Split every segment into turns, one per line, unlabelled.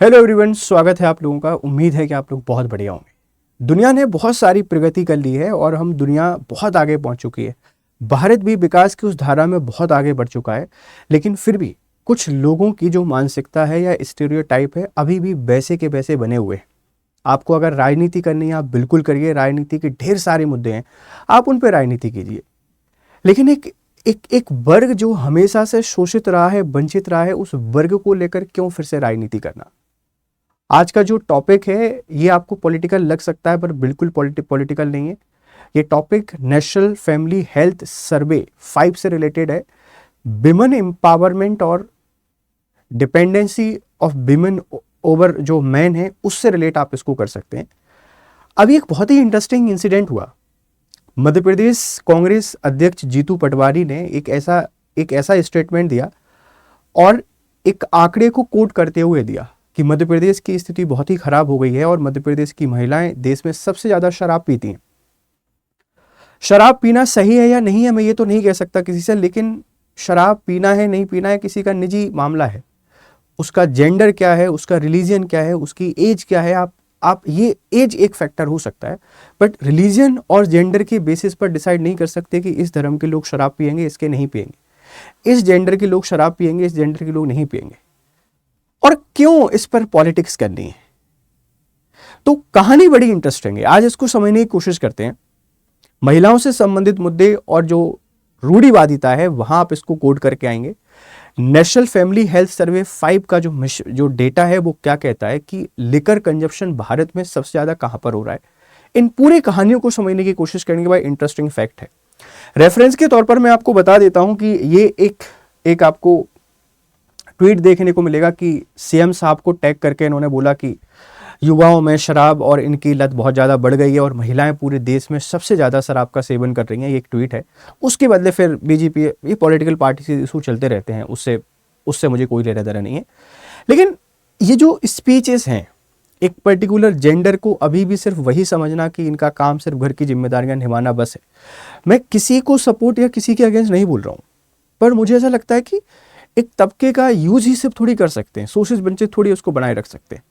Hello everyone, स्वागत है आप लोगों का। उम्मीद है कि आप लोग बहुत बढ़िया होंगे। दुनिया ने बहुत सारी प्रगति कर ली है और हम दुनिया बहुत आगे पहुंच चुकी है। भारत भी विकास की उस धारा में बहुत आगे बढ़ चुका है, लेकिन फिर भी कुछ लोगों की जो मानसिकता है या स्टीरियोटाइप है अभी भी वैसे के वैसे बने हुए हैं। आपको अगर राजनीति करनी है आप बिल्कुल करिए, राजनीति के ढेर सारे मुद्दे हैं, आप उन पर राजनीति कीजिए। लेकिन एक एक एक वर्ग जो हमेशा से शोषित रहा है, वंचित रहा है, उस वर्ग को लेकर क्यों फिर से राजनीति करना। आज का जो टॉपिक है ये आपको पॉलिटिकल लग सकता है, पर बिल्कुल पॉलिटिकल नहीं है। ये topic national family health survey 5 से रिलेटेड है। विमेन एम्पावरमेंट और डिपेंडेंसी ऑफ विमेन ओवर जो मैन है उससे रिलेट आप इसको कर सकते हैं। अभी एक बहुत ही इंटरेस्टिंग इंसिडेंट हुआ। मध्य प्रदेश कांग्रेस अध्यक्ष जीतू पटवारी ने एक ऐसा स्टेटमेंट दिया और एक आंकड़े को कोट करते हुए दिया कि मध्य प्रदेश की स्थिति बहुत ही खराब हो गई है और मध्य प्रदेश की महिलाएं देश में सबसे ज्यादा शराब पीती हैं। शराब पीना सही है या नहीं है मैं ये तो नहीं कह सकता किसी से, लेकिन शराब पीना है नहीं पीना है किसी का निजी मामला है। उसका जेंडर क्या है, उसका रिलीजन क्या है, उसकी एज क्या है, आप ये एज एक फैक्टर हो सकता है, बट रिलीजन और जेंडर के बेसिस पर डिसाइड नहीं कर सकते कि इस धर्म के लोग शराब पिएंगे, इसके नहीं पिएंगे, इस जेंडर के लोग शराब पिएंगे, इस जेंडर के लोग नहीं पिएंगे। और क्यों इस पर पॉलिटिक्स करनी है। तो कहानी बड़ी इंटरेस्टिंग है, आज इसको समझने की कोशिश करते हैं। महिलाओं से संबंधित मुद्दे और जो रूढ़िवादिता है वहां आप इसको कोड करके आएंगे। नेशनल फैमिली हेल्थ सर्वे 5 का जो डेटा है वो क्या कहता है कि लिकर कंजप्शन भारत में सबसे ज्यादा कहां पर हो रहा है। इन पूरी कहानियों को समझने की कोशिश करने के बाद इंटरेस्टिंग फैक्ट है। रेफरेंस के तौर पर मैं आपको बता देता हूं कि ये एक आपको ट्वीट देखने को मिलेगा कि सीएम साहब को टैग करके इन्होंने बोला कि युवाओं में शराब और इनकी लत बहुत ज़्यादा बढ़ गई है और महिलाएं पूरे देश में सबसे ज़्यादा शराब का सेवन कर रही हैं। ये एक ट्वीट है। उसके बदले फिर बीजेपी, ये पॉलिटिकल पार्टी से इशू चलते रहते हैं, उससे मुझे कोई लेना देना नहीं है। लेकिन ये जो स्पीचेस हैं एक पर्टिकुलर जेंडर को अभी भी सिर्फ वही समझना कि इनका काम सिर्फ घर की जिम्मेदारियां निभाना बस है। मैं किसी को सपोर्ट या किसी के अगेंस्ट नहीं बोल रहा हूँ, पर मुझे ऐसा लगता है कि एक तबके का यूज ही सिर्फ थोड़ी कर सकते हैं, सोशल वंचित थोड़ी उसको बनाए रख सकते हैं।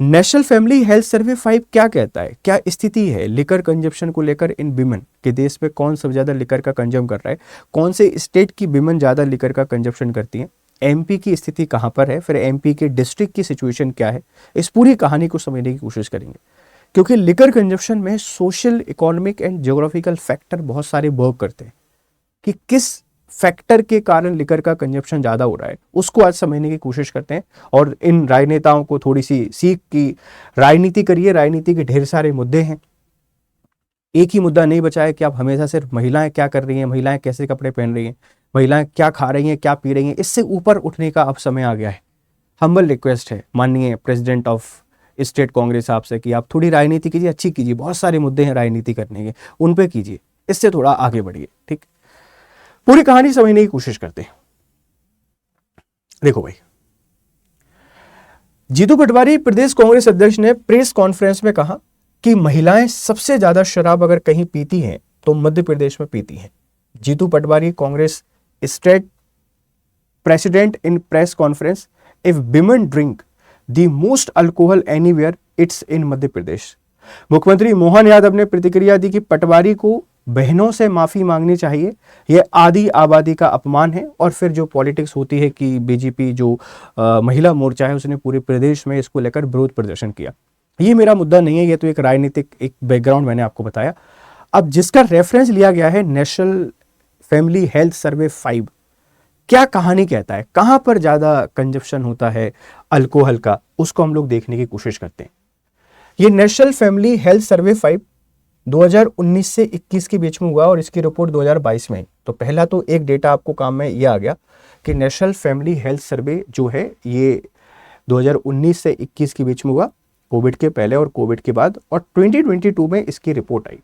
नेशनल फैमिली हेल्थ सर्वे 5 क्या कहता है, क्या स्थिति है लिकर कंजप्शन को लेकर इन विमेन के देश में, कौन सबसे ज्यादा लिकर का कंज्यूम कर रहा है, कौन से स्टेट की विमेन ज्यादा लिकर का कंजप्शन करती हैं, एमपी की स्थिति कहां पर है, फिर एमपी के डिस्ट्रिक्ट की सिचुएशन क्या है। इस पूरी कहानी को समझने की कोशिश करेंगे, क्योंकि लिकर कंजप्शन में social, economic and geographical factor बहुत सारे वर्क करते हैं कि किस फैक्टर के कारण लिकर का कंजप्शन ज्यादा हो रहा है, उसको आज समझने की कोशिश करते हैं। और इन राजनेताओं को थोड़ी सी सीख की राजनीति करिए। राजनीति के ढेर सारे मुद्दे हैं, एक ही मुद्दा नहीं बचा है कि आप हमेशा सिर्फ महिलाएं क्या कर रही हैं, महिलाएं कैसे कपड़े पहन रही हैं, महिलाएं क्या खा रही हैं, क्या पी रही हैं। इससे ऊपर उठने का अब समय आ गया है। हम्बल रिक्वेस्ट है माननीय प्रेसिडेंट ऑफ स्टेट कांग्रेस साहब से कि आप थोड़ी राजनीति कीजिए, अच्छी कीजिए। बहुत सारे मुद्दे हैं राजनीति करने के, उन पे कीजिए, इससे थोड़ा आगे बढ़िए। ठीक, पूरी कहानी समझने की कोशिश करते हैं। देखो भाई, जीतू पटवारी प्रदेश कांग्रेस अध्यक्ष ने प्रेस कॉन्फ्रेंस में कहा कि महिलाएं सबसे ज्यादा शराब अगर कहीं पीती हैं तो मध्य प्रदेश में पीती हैं। Jitu Patwari, Congress state president in press conference, if women drink the most alcohol anywhere it's in Madhya Pradesh. मुख्यमंत्री मोहन यादव ने प्रतिक्रिया दी कि पटवारी को बहनों से माफी मांगनी चाहिए, यह आधी आबादी का अपमान है। और फिर जो पॉलिटिक्स होती है कि बीजेपी जो महिला मोर्चा है उसने पूरे प्रदेश में इसको लेकर विरोध प्रदर्शन किया। ये मेरा मुद्दा नहीं है, ये तो एक राजनीतिक एक बैकग्राउंड मैंने आपको बताया। अब जिसका रेफरेंस लिया गया है नेशनल फैमिली हेल्थ सर्वे 5, क्या कहानी कहता है, कहां पर ज्यादा कंजप्शन होता है अल्कोहल का, उसको हम लोग देखने की कोशिश करते हैं। ये नेशनल फैमिली हेल्थ सर्वे 5 2019 से 21 के बीच में हुआ और इसकी रिपोर्ट 2022 में। तो पहला तो एक डेटा आपको काम में ये आ गया कि नेशनल फैमिली हेल्थ सर्वे जो है ये 2019 से 21 के बीच में हुआ, कोविड के पहले और कोविड के बाद, और 2022 में इसकी रिपोर्ट आई।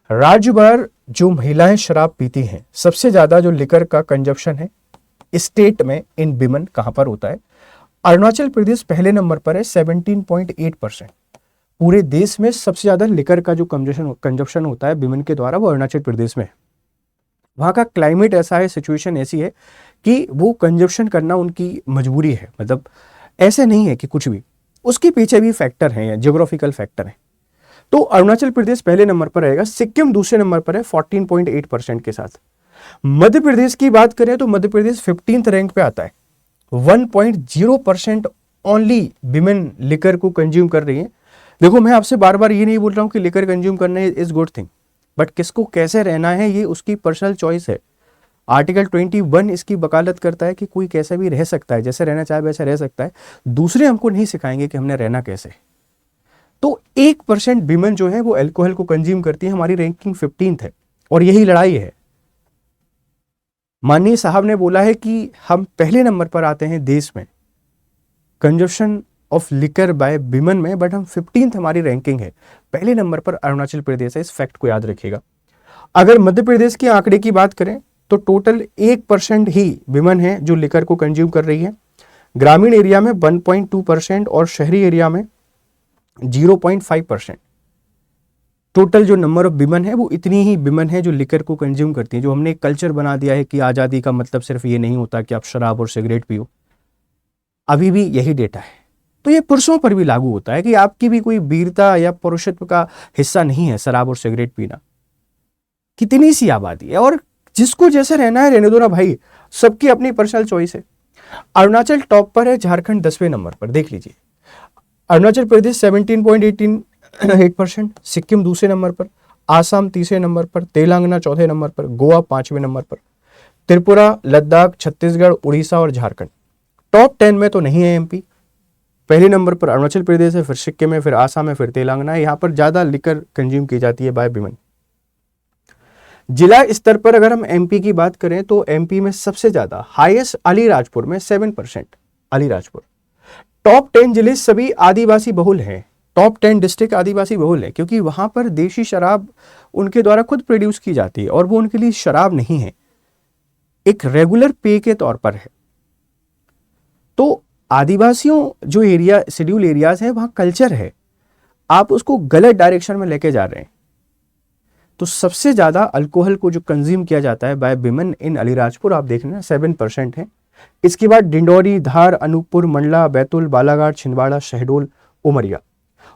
राज्य भर जो महिलाएं शराब पीती हैं, सबसे ज्यादा जो लिकर का कंजप्शन है स्टेट में इन विमेन कहां पर होता है। अरुणाचल प्रदेश पहले नंबर पर है 17.8%। पूरे देश में सबसे ज्यादा लिकर का जो कंजप्शन होता है विमेन के द्वारा वो अरुणाचल प्रदेश में है। वहां का क्लाइमेट ऐसा है, सिचुएशन ऐसी है कि वो कंजप्शन करना उनकी मजबूरी है। मतलब ऐसे नहीं है कि कुछ भी, उसके पीछे भी फैक्टर हैं, जियोग्राफिकल फैक्टर हैं। तो अरुणाचल प्रदेश पहले नंबर पर रहेगा, सिक्किम दूसरे नंबर पर है 14.8% के साथ। मध्य प्रदेश की बात करें तो मध्य प्रदेश 15th रैंक पे आता है, 1.0% ओनली विमेन लिकर को कंज्यूम कर रही है। देखो मैं आपसे बार बार ये नहीं बोल रहा हूं कि लिकर कंज्यूम करना इज गुड थिंग, बट किसको कैसे रहना है ये उसकी पर्सनल चॉइस है। आर्टिकल 21 इसकी वकालत करता है कि कोई कैसे भी रह सकता है, जैसे रहना चाहे वैसे रह सकता है, दूसरे हमको नहीं सिखाएंगे कि हमने रहना कैसे। तो 1% विमेन जो है वो अल्कोहल को कंज्यूम करती है, हमारी रैंकिंग 15th है, और यही लड़ाई है। माननीय साहब ने बोला है कि हम पहले नंबर पर आते हैं देश में consumption of liquor by women में, बट हम 15th हमारी रैंकिंग है, पहले नंबर पर अरुणाचल प्रदेश है। इस फैक्ट को याद रखिएगा। अगर मध्य प्रदेश के आंकड़े की बात करें तो टोटल 1% ही विमेन है जो लिकर को कंज्यूम कर रही है, ग्रामीण एरिया में 1.2% और शहरी एरिया में 0.5%। टोटल जो नंबर ऑफ विमेन है वो इतनी ही विमेन है जो लिकर को कंज्यूम करती है। जो हमने एक कल्चर बना दिया है कि आज़ादी का मतलब सिर्फ ये नहीं होता कि आप शराब और सिगरेट पियो, अभी भी यही डेटा है। तो ये पुरुषों पर भी लागू होता है कि आपकी भी कोई वीरता या पुरुषत्व का हिस्सा नहीं है शराब और सिगरेट पीना। कितनी सी आबादी है, और जिसको जैसे रहना है रहने दो ना भाई, सबकी अपनी पर्सनल चॉइस है। अरुणाचल टॉप पर है, झारखंड 10वें नंबर पर, देख लीजिए। अरुणाचल प्रदेश 17.8%, सिक्किम दूसरे नंबर पर, आसाम तीसरे नंबर पर, तेलंगाना चौथे नंबर पर, गोवा 5वें नंबर पर, त्रिपुरा, लद्दाख, छत्तीसगढ़, उड़ीसा और झारखंड। टॉप 10 में तो नहीं है एमपी। पहले नंबर पर अरुणाचल प्रदेश है, फिर सिक्किम है, फिर आसाम है, फिर तेलंगाना है। यहाँ पर ज्यादा लिकर कंज्यूम की जाती है बाय विमेन। जिला स्तर पर अगर हम एमपी की बात करें तो एमपी में सबसे ज्यादा हाईएस्ट अलीराजपुर में 7%। अलीराजपुर। टॉप 10 जिले सभी आदिवासी बहुल हैं, टॉप 10 डिस्ट्रिक्ट आदिवासी बहुल है, क्योंकि वहां पर देशी शराब उनके द्वारा खुद प्रोड्यूस की जाती है, और वो उनके लिए शराब नहीं है, एक रेगुलर पे के तौर पर है। तो आदिवासियों जो एरिया शेड्यूल एरियाज है वहां कल्चर है, आप उसको गलत डायरेक्शन में लेके जा रहे हैं। तो सबसे ज्यादा अल्कोहल को जो कंज्यूम किया जाता है बाय विमेन इन अलीराजपुर, आप देख रहे हैं 7% है। इसके बाद डिंडोरी, धार, अनूपपुर, मंडला, बैतूल, बालाघाट, छिंदवाड़ा, शहडोल, उमरिया।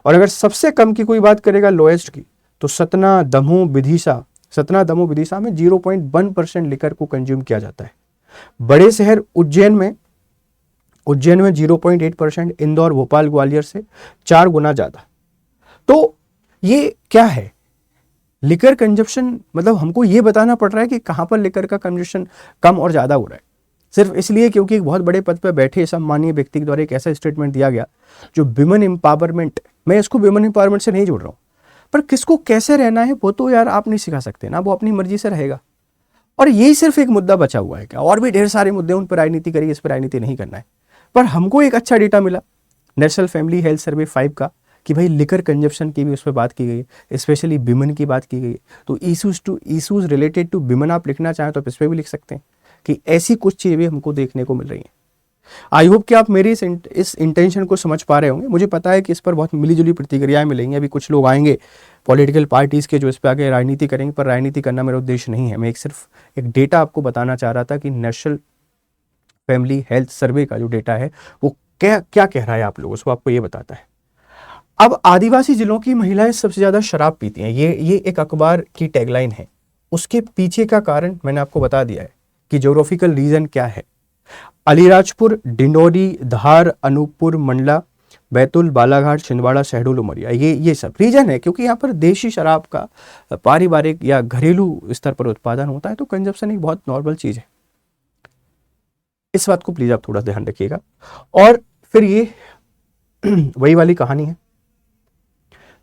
और अगर सबसे कम की कोई बात करेगा लोएस्ट की, तो सतना, दमोह, विदिशा। सतना, दमोह, विदिशा में 0.1% लिकर को कंज्यूम किया जाता है। बड़े शहर उज्जैन में 0.8%, इंदौर, भोपाल, ग्वालियर से 4 गुना ज्यादा। तो ये क्या है, लिकर कंजप्शन, मतलब हमको ये बताना पड़ रहा है कि कहां पर लिकर का कंजप्शन कम और ज्यादा हो रहा है, सिर्फ इसलिए क्योंकि एक बहुत बड़े पद पर बैठे सम्मानीय व्यक्ति के द्वारा एक ऐसा स्टेटमेंट दिया गया जो विमेन एम्पावरमेंट, मैं इसको विमेन एम्पावरमेंट से नहीं जोड़ रहा हूं, पर किसको कैसे रहना है वो तो यार आप नहीं सिखा सकते ना, वो अपनी मर्जी से रहेगा। और यही सिर्फ एक मुद्दा बचा हुआ है क्या, और भी ढेर सारे मुद्दे, उन पर राजनीति करिए, इस पर राजनीति नहीं करना है। पर हमको एक अच्छा डेटा मिला नेशनल फैमिली हेल्थ सर्वे 5 का, कि भाई लिकर कंजप्शन की भी उस पर बात की गई है, स्पेशली विमेन की बात की गई है। तो इशूज रिलेटेड टू विमेन आप लिखना चाहें तो आप इस पर भी लिख सकते हैं कि ऐसी कुछ चीजें हमको देखने को मिल रही हैं। आई होप कि आप मेरी इस इंटेंशन को समझ पा रहे होंगे। मुझे पता है कि इस पर बहुत मिलीजुली प्रतिक्रियाएं मिलेंगी, अभी कुछ लोग आएंगे पॉलिटिकल पार्टीज के जो इस पर आगे राजनीति करेंगे, पर राजनीति करना मेरा उद्देश्य नहीं है। मैं सिर्फ एक डेटा आपको बताना चाह रहा था कि नेशनल फैमिली हेल्थ सर्वे का जो डेटा है वो क्या क्या कह रहा है आप लोगों को, आपको ये बताता है। अब आदिवासी जिलों की महिलाएं सबसे ज्यादा शराब पीती हैं, ये एक अखबार की टैगलाइन है। उसके पीछे का कारण मैंने आपको बता दिया है कि ज्योग्राफिकल रीजन क्या है। अलीराजपुर, डिंडोरी, धार, अनूपपुर, मंडला, बैतूल, बालाघाट, छिंदवाड़ा, शहडोल, उमरिया, ये सब रीजन है क्योंकि यहाँ पर देशी शराब का पारिवारिक या घरेलू स्तर पर उत्पादन होता है। तो कंजप्शन एक बहुत नॉर्मल चीज है, इस बात को प्लीज आप थोड़ा ध्यान रखिएगा। और फिर ये वही वाली कहानी है,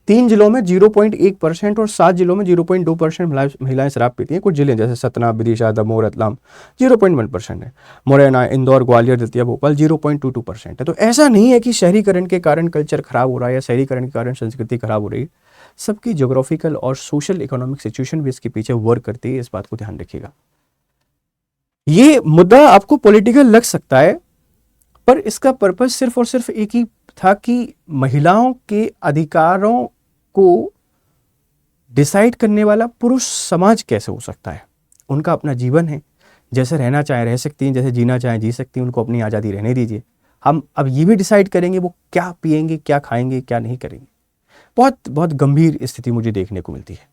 3 जिलों में 0.1% और 7 जिलों में 0.2% महिलाएं शराब पीती हैं। कुछ जिले जैसे सतना, विदिशा, दमोह, रतलाम 0.1% है। मुरैना, इंदौर, ग्वालियर, दतिया, भोपाल 0.22% है। तो ऐसा नहीं है कि शहरीकरण के कारण कल्चर खराब हो रहा है या शहरीकरण के कारण संस्कृति खराब हो रही है। सबकी ज्योग्राफिकल और सोशल इकोनॉमिक सिचुएशन भी इसके पीछे वर्क करती है, इस बात को ध्यान रखिएगा। ये मुद्दा आपको पॉलिटिकल लग सकता है, पर इसका पर्पस सिर्फ और सिर्फ एक ही था कि महिलाओं के अधिकारों को डिसाइड करने वाला पुरुष समाज कैसे हो सकता है। उनका अपना जीवन है, जैसे रहना चाहे रह सकती हैं, जैसे जीना चाहे जी सकती हैं, उनको अपनी आज़ादी रहने दीजिए। हम अब ये भी डिसाइड करेंगे वो क्या पिएंगे, क्या खाएंगे, क्या नहीं करेंगे। बहुत बहुत गंभीर स्थिति मुझे देखने को मिलती है।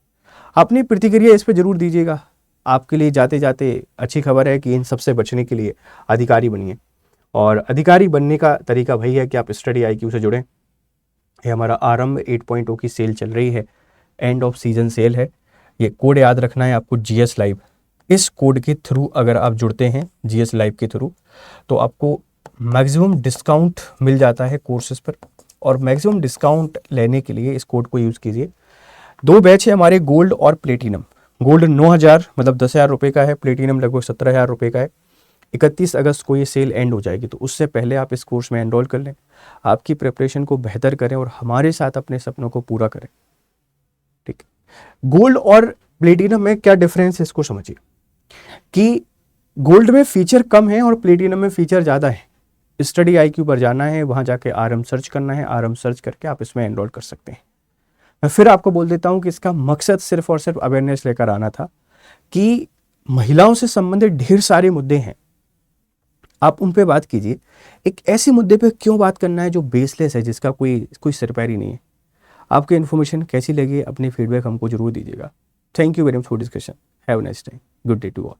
अपनी प्रतिक्रिया इस पर जरूर दीजिएगा। आपके लिए जाते जाते अच्छी खबर है कि इन सबसे बचने के लिए अधिकारी बनिए, और अधिकारी बनने का तरीका वही है कि आप स्टडी IQ से जुड़ें। ये हमारा आरंभ 8.0 की सेल चल रही है, एंड ऑफ सीजन सेल है। ये कोड याद रखना है आपको, GS लाइव। इस कोड के थ्रू अगर आप जुड़ते हैं GS लाइव के थ्रू, तो आपको मैक्सिमम डिस्काउंट मिल जाता है कोर्सेज पर, और मैक्सिमम डिस्काउंट लेने के लिए इस कोड को यूज़ कीजिए। 2 बैच है हमारे, गोल्ड और प्लेटिनम। गोल्ड 9,000 मतलब 10,000 रुपये का है, प्लेटिनम लगभग 17,000 रुपये का है। 31 अगस्त को ये सेल एंड हो जाएगी, तो उससे पहले आप इस कोर्स में एनरोल कर लें, आपकी प्रिपरेशन को बेहतर करें और हमारे साथ अपने सपनों को पूरा करें। ठीक है। गोल्ड और प्लेटिनम में क्या डिफरेंस है इसको समझिए, कि गोल्ड में फीचर कम है और प्लेटिनम में फीचर ज़्यादा है। स्टडी IQ पर जाना है, वहाँ जाके RM सर्च करना है, RM सर्च करके आप इसमें एनरोल कर सकते हैं। मैं फिर आपको बोल देता हूँ कि इसका मकसद सिर्फ और सिर्फ अवेयरनेस लेकर आना था कि महिलाओं से संबंधित ढेर सारे मुद्दे हैं, आप उन पे बात कीजिए। एक ऐसे मुद्दे पे क्यों बात करना है जो बेसलेस है, जिसका कोई सिरपैरी नहीं है। आपकी इन्फॉर्मेशन कैसी लगी, अपनी फीडबैक हमको जरूर दीजिएगा। Thank you very much for discussion. Have a nice day, good day to all.